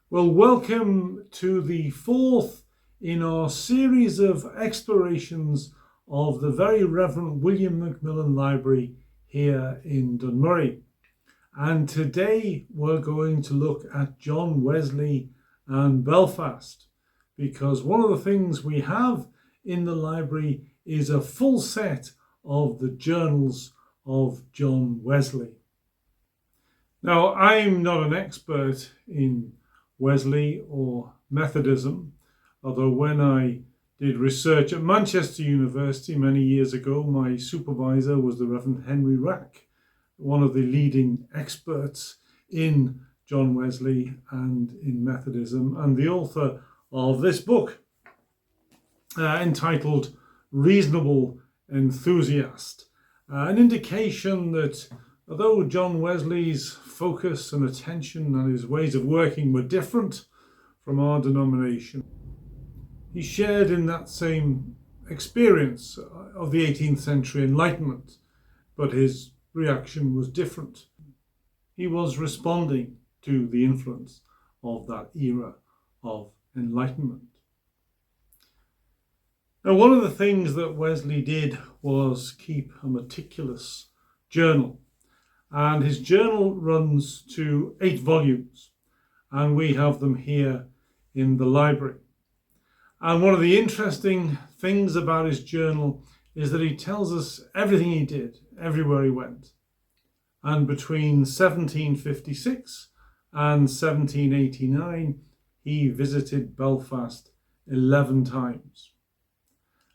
Well, welcome to the fourth in our series of explorations of the very Reverend William McMillan Library here in Dunmurry. And today we're going to look at John Wesley and Belfast, because one of the things we have in the library is a full set of the journals of John Wesley. Now, I'm not an expert in Wesley or Methodism, although when I did research at Manchester University many years ago, my supervisor was the Reverend Henry Rack, one of the leading experts in John Wesley and in Methodism, and the author of this book entitled Reasonable Enthusiast, an indication that although John Wesley's focus and attention and his ways of working were different from our denomination, he shared in that same experience of the 18th century Enlightenment, but his reaction was different. He was responding to the influence of that era of Enlightenment. Now, one of the things that Wesley did was keep a meticulous journal. And his journal runs to 8 volumes, and we have them here in the library. And one of the interesting things about his journal is that he tells us everything he did, everywhere he went. And between 1756 and 1789, he visited Belfast 11 times.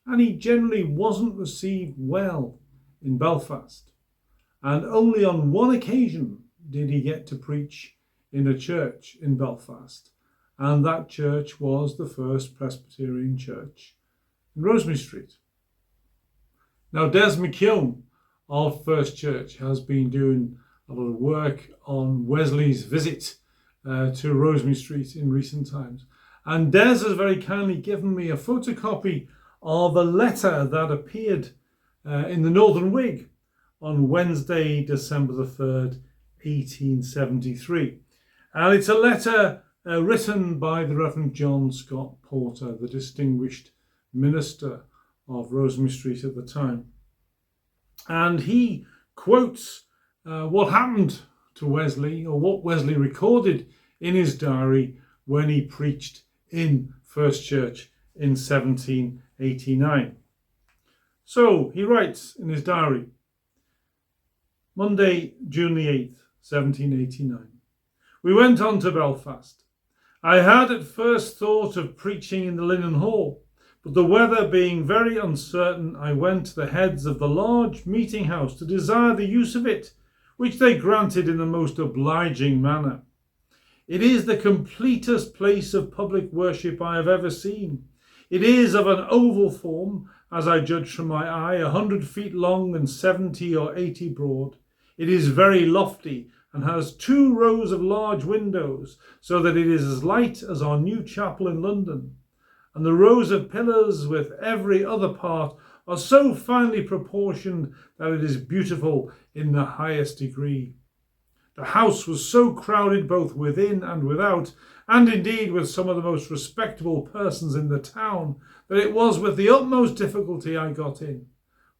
And he generally wasn't received well in Belfast. And only on one occasion did he get to preach in a church in Belfast. And that church was the First Presbyterian Church in Rosemary Street. Now, Des McKeown of First Church has been doing a lot of work on Wesley's visit to Rosemary Street in recent times. And Des has very kindly given me a photocopy of a letter that appeared in the Northern Whig on Wednesday, December the 3rd, 1873. And it's a letter written by the Reverend John Scott Porter, the distinguished minister of Rosemary Street at the time. And he quotes what happened to Wesley, or what Wesley recorded in his diary when he preached in First Church in 1789. So he writes in his diary, Monday, June the 8th, 1789. We went on to Belfast. I had at first thought of preaching in the Linen Hall, but the weather being very uncertain, I went to the heads of the large meeting house to desire the use of it, which they granted in the most obliging manner. It is the completest place of public worship I have ever seen. It is of an oval form, as I judge from my eye, 100 feet long and 70 or 80 broad. It is very lofty and has 2 rows of large windows, so that it is as light as our new chapel in London. And the rows of pillars with every other part are so finely proportioned that it is beautiful in the highest degree. The house was so crowded both within and without, and indeed with some of the most respectable persons in the town, that it was with the utmost difficulty I got in.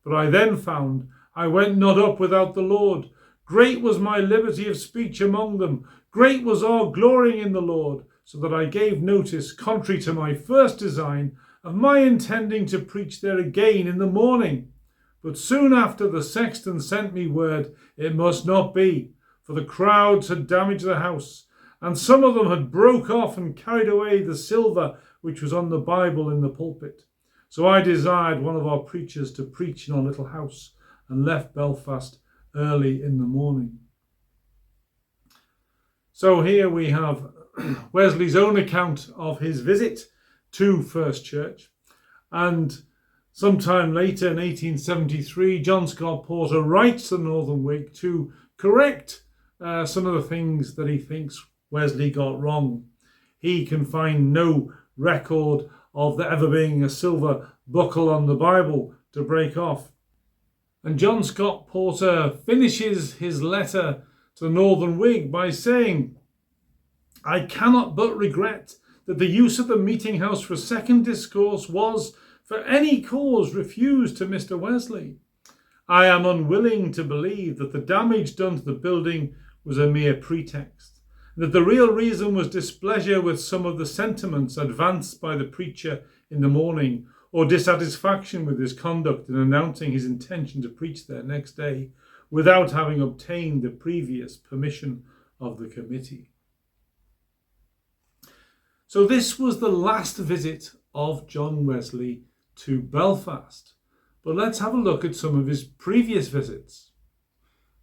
But I then found I went not up without the Lord. Great was my liberty of speech among them. Great was our glorying in the Lord, so that I gave notice, contrary to my first design, of my intending to preach there again in the morning. But soon after the sexton sent me word it must not be, for the crowds had damaged the house, and some of them had broke off and carried away the silver which was on the Bible in the pulpit. So I desired one of our preachers to preach in our little house, and left Belfast early in the morning. So here we have Wesley's own account of his visit to First Church. And sometime later in 1873, John Scott Porter writes the Northern Whig to correct some of the things that he thinks Wesley got wrong. He can find no record of there ever being a silver buckle on the Bible to break off. And John Scott Porter finishes his letter to the Northern Whig by saying, I cannot but regret that the use of the meeting house for a second discourse was, for any cause, refused to Mr. Wesley. I am unwilling to believe that the damage done to the building was a mere pretext, and that the real reason was displeasure with some of the sentiments advanced by the preacher in the morning, or dissatisfaction with his conduct in announcing his intention to preach there next day without having obtained the previous permission of the committee. So this was the last visit of John Wesley to Belfast. But let's have a look at some of his previous visits.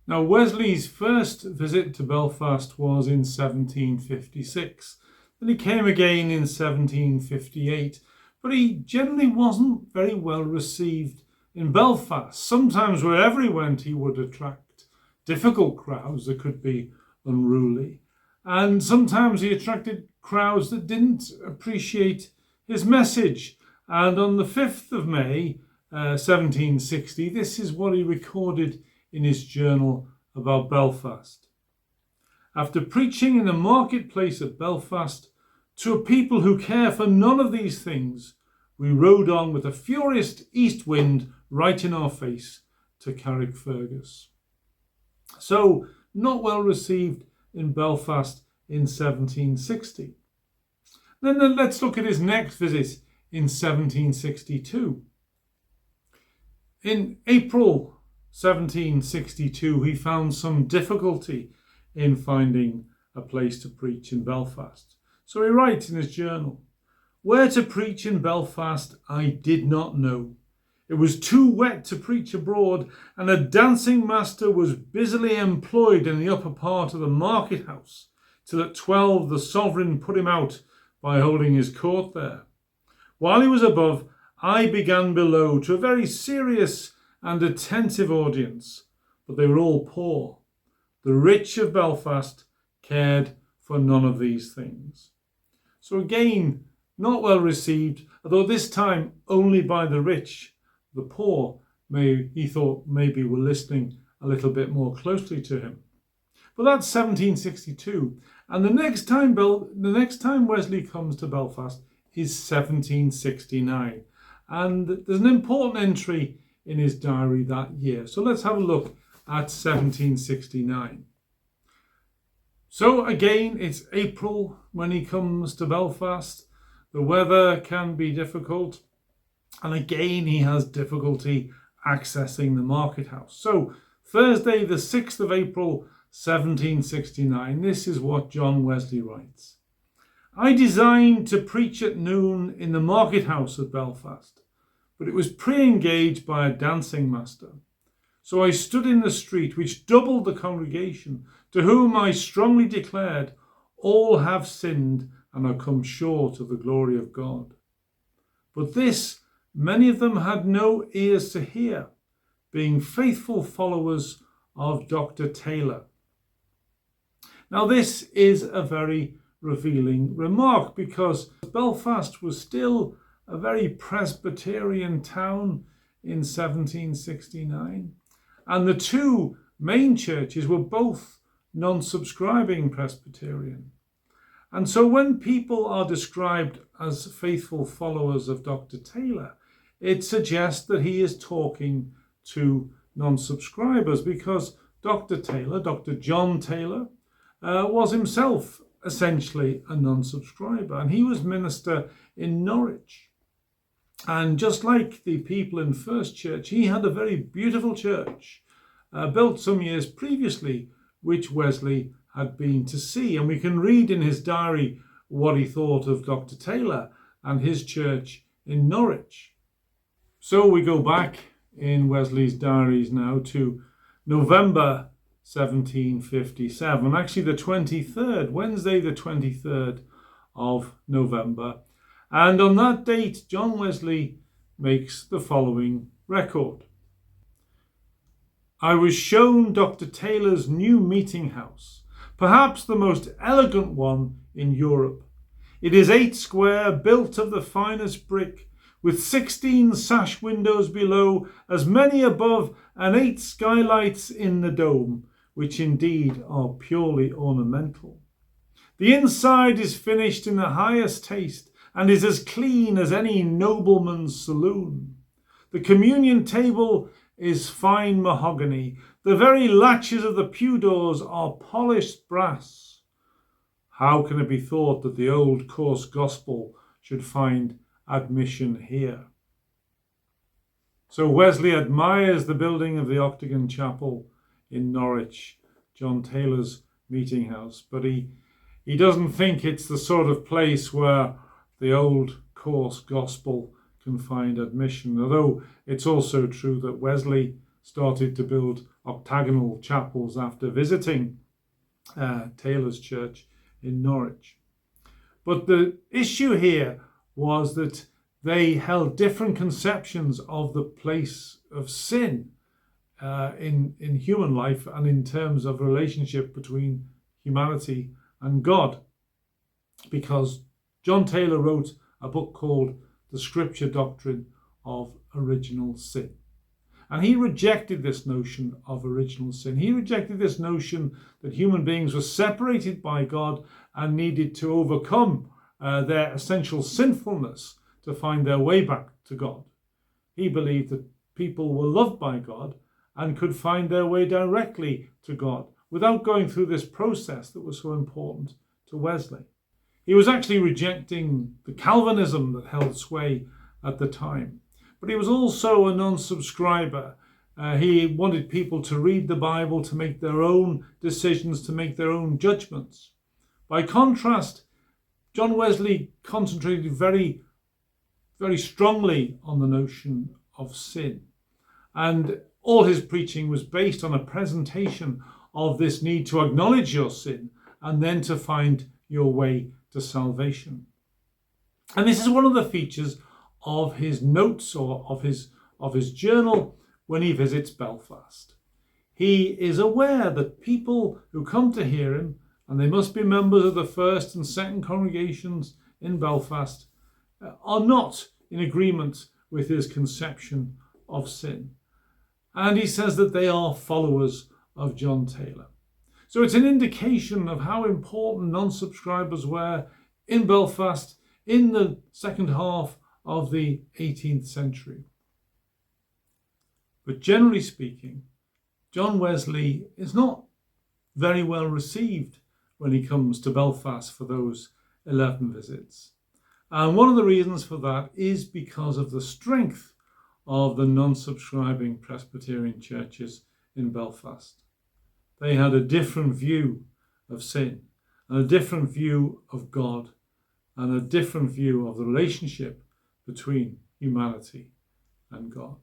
Now, Wesley's first visit to Belfast was in 1756. Then he came again in 1758, but he generally wasn't very well received in Belfast. Sometimes wherever he went, he would attract difficult crowds that could be unruly. And sometimes he attracted crowds that didn't appreciate his message. And on the 5th of May, 1760, this is what he recorded in his journal about Belfast. After preaching in the marketplace at Belfast to a people who care for none of these things, we rode on with a furious east wind right in our face to Carrickfergus. So, not well received in Belfast in 1760. Then let's look at his next visit in 1762. In April 1762, he found some difficulty in finding a place to preach in Belfast. So he writes in his journal, "Where to preach in Belfast I did not know. It was too wet to preach abroad, and a dancing master was busily employed in the upper part of the market house, till at 12 the sovereign put him out by holding his court there. While he was above, I began below to a very serious and attentive audience, but they were all poor. The rich of Belfast cared for none of these things." So again, not well received, although this time only by the rich. The poor, he thought, maybe were listening a little bit more closely to him. But that's 1762. And the next time Wesley comes to Belfast is 1769. And there's an important entry in his diary that year. So let's have a look at 1769. So again, it's April when he comes to Belfast. The weather can be difficult. And again, he has difficulty accessing the market house. So Thursday, the 6th of April, 1769, this is what John Wesley writes. "I designed to preach at noon in the market house at Belfast, but it was pre-engaged by a dancing master. So I stood in the street, which doubled the congregation, to whom I strongly declared, all have sinned and are come short of the glory of God. But this many of them had no ears to hear, being faithful followers of Dr. Taylor." Now this is a very revealing remark, because Belfast was still a very Presbyterian town in 1769, and the two main churches were both non-subscribing Presbyterian. And so when people are described as faithful followers of Dr. Taylor, it suggests that he is talking to non-subscribers, because Dr. Taylor, Dr. John Taylor, was himself essentially a non-subscriber, and he was minister in Norwich. And just like the people in First Church, he had a very beautiful church built some years previously, which Wesley had been to see. And we can read in his diary what he thought of Dr. Taylor and his church in Norwich. So we go back in Wesley's diaries now to November 1757, actually the 23rd, Wednesday the 23rd of November. And on that date, John Wesley makes the following record. "I was shown Dr. Taylor's new meeting house, perhaps the most elegant one in Europe. It is 8 square, built of the finest brick, with 16 sash windows below, as many above, and 8 skylights in the dome, which indeed are purely ornamental. The inside is finished in the highest taste and is as clean as any nobleman's saloon. The communion table is fine mahogany. The very latches of the pew doors are polished brass. How can it be thought that the old coarse gospel should find admission here? So Wesley admires the building of the Octagon Chapel in Norwich, John Taylor's meeting house, but he doesn't think it's the sort of place where the old coarse gospel can find admission, although it's also true that Wesley started to build octagonal chapels after visiting Taylor's church in Norwich. But the issue here was that they held different conceptions of the place of sin in human life and in terms of relationship between humanity and God. Because John Taylor wrote a book called The Scripture Doctrine of Original Sin. And he rejected this notion of original sin. He rejected this notion that human beings were separated by God and needed to overcome their essential sinfulness to find their way back to God. He believed that people were loved by God and could find their way directly to God without going through this process that was so important to Wesley. He was actually rejecting the Calvinism that held sway at the time. But he was also a non-subscriber. He wanted people to read the Bible, to make their own decisions, to make their own judgments. By contrast, John Wesley concentrated very, very strongly on the notion of sin. And all his preaching was based on a presentation of this need to acknowledge your sin and then to find your way to salvation. And this is one of the features of his notes or of his journal when he visits Belfast. He is aware that people who come to hear him, and they must be members of the first and second congregations in Belfast, are not in agreement with his conception of sin. And he says that they are followers of John Taylor. So it's an indication of how important non-subscribers were in Belfast in the second half of the 18th century. But generally speaking, John Wesley is not very well received when he comes to Belfast for those 11 visits. And one of the reasons for that is because of the strength of the non-subscribing Presbyterian churches in Belfast. They had a different view of sin, and a different view of God, and a different view of the relationship between humanity and God.